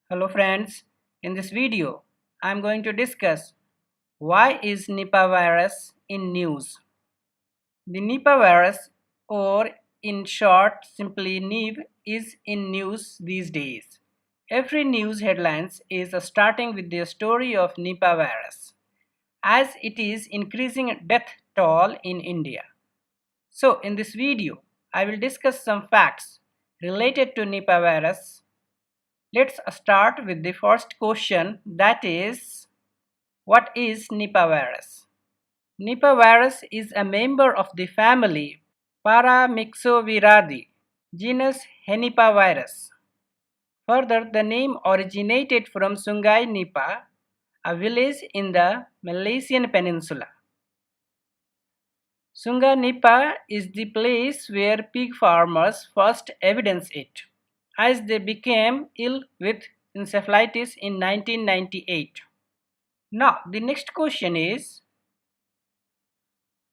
Hello friends, in this video I am going to discuss why is Nipah virus in news. The Nipah virus, or in short simply Nip, is in news these days. Every news headlines is starting with the story of Nipah virus as it is increasing death toll in India. So in this video I will discuss some facts related to Nipah virus. Let's start with the first question, that is, what is Nipah virus? Nipah virus is a member of the family Paramyxoviridae, genus Nipah virus. Further, the name originated from Sungai Nipah, a village in the Malaysian peninsula. Sungai Nipah is the place where pig farmers first evidenced it, as they became ill with encephalitis in 1998. Now, the next question is,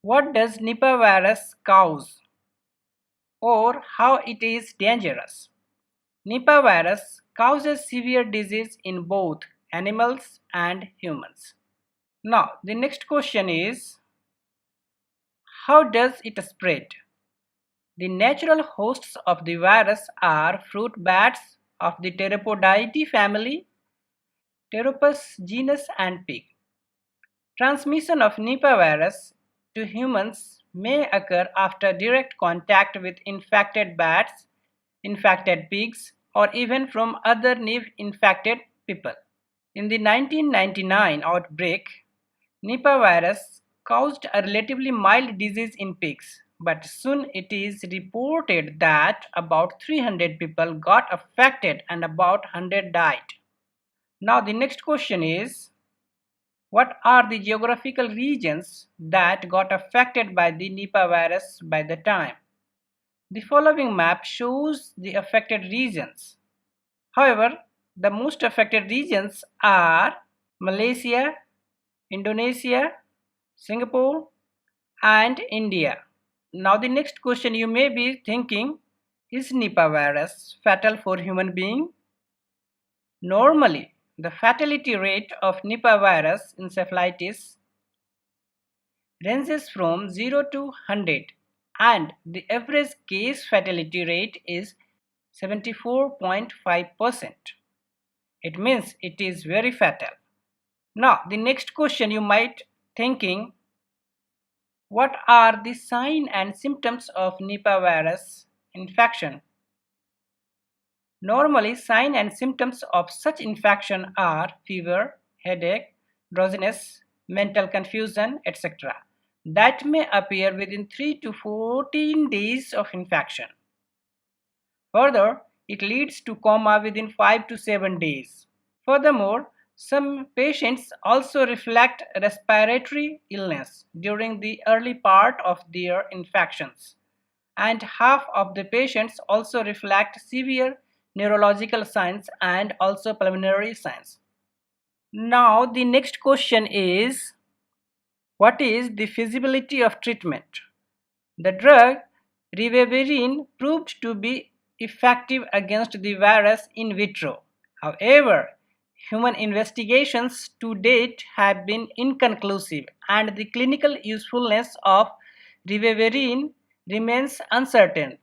what does Nipah virus cause, or how it is dangerous? Nipah virus causes severe disease in both animals and humans. Now, the next question is, how does it spread? The natural hosts of the virus are fruit bats of the Pteropodidae family, Pteropus genus, and pig. Transmission of Nipah virus to humans may occur after direct contact with infected bats, infected pigs, or even from other Nipah-infected people. In the 1999 outbreak, Nipah virus caused a relatively mild disease in pigs, but soon it is reported that about 300 people got affected and about 100 died. Now the next question is, what are the geographical regions that got affected by the Nipah virus by the time? The following map shows the affected regions. However, the most affected regions are Malaysia, Indonesia, Singapore, and India. Now the next question you may be thinking, is Nipah virus fatal for human being? Normally, the fatality rate of Nipah virus encephalitis ranges from 0 to 100 and the average case fatality rate is 74.5%. It means it is very fatal. Now the next question you might thinking, what are the signs and symptoms of Nipah virus infection? Normally, signs and symptoms of such infection are fever, headache, drowsiness, mental confusion, etc. that may appear within 3 to 14 days of infection. Further, it leads to coma within 5 to 7 days. Furthermore, some patients also reflect respiratory illness during the early part of their infections, and half of the patients also reflect severe neurological signs and also pulmonary signs. Now the next question is, what is the feasibility of treatment? The drug ribavirin proved to be effective against the virus in vitro. However, human investigations to date have been inconclusive and the clinical usefulness of ribavirin remains uncertain.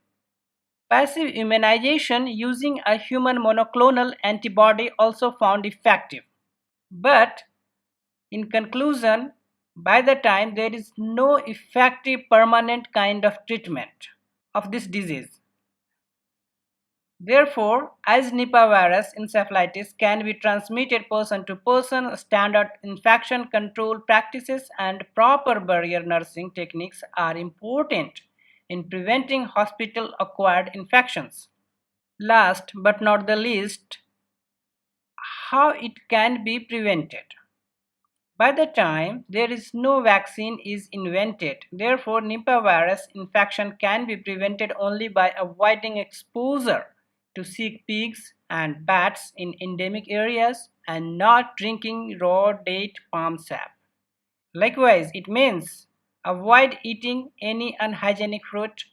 Passive immunization using a human monoclonal antibody also found effective. But in conclusion, by the time there is no effective permanent kind of treatment of this disease. Therefore, as Nipah virus encephalitis can be transmitted person to person, standard infection control practices and proper barrier nursing techniques are important in preventing hospital-acquired infections. Last but not the least, how it can be prevented. By the time there is no vaccine is invented, therefore Nipah virus infection can be prevented only by avoiding exposure to sick pigs and bats in endemic areas and not drinking raw date palm sap. Likewise, it means avoid eating any unhygienic fruit,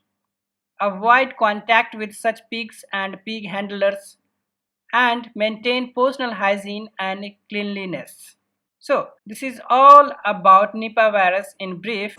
avoid contact with such pigs and pig handlers, and maintain personal hygiene and cleanliness. So, this is all about Nipah virus in brief.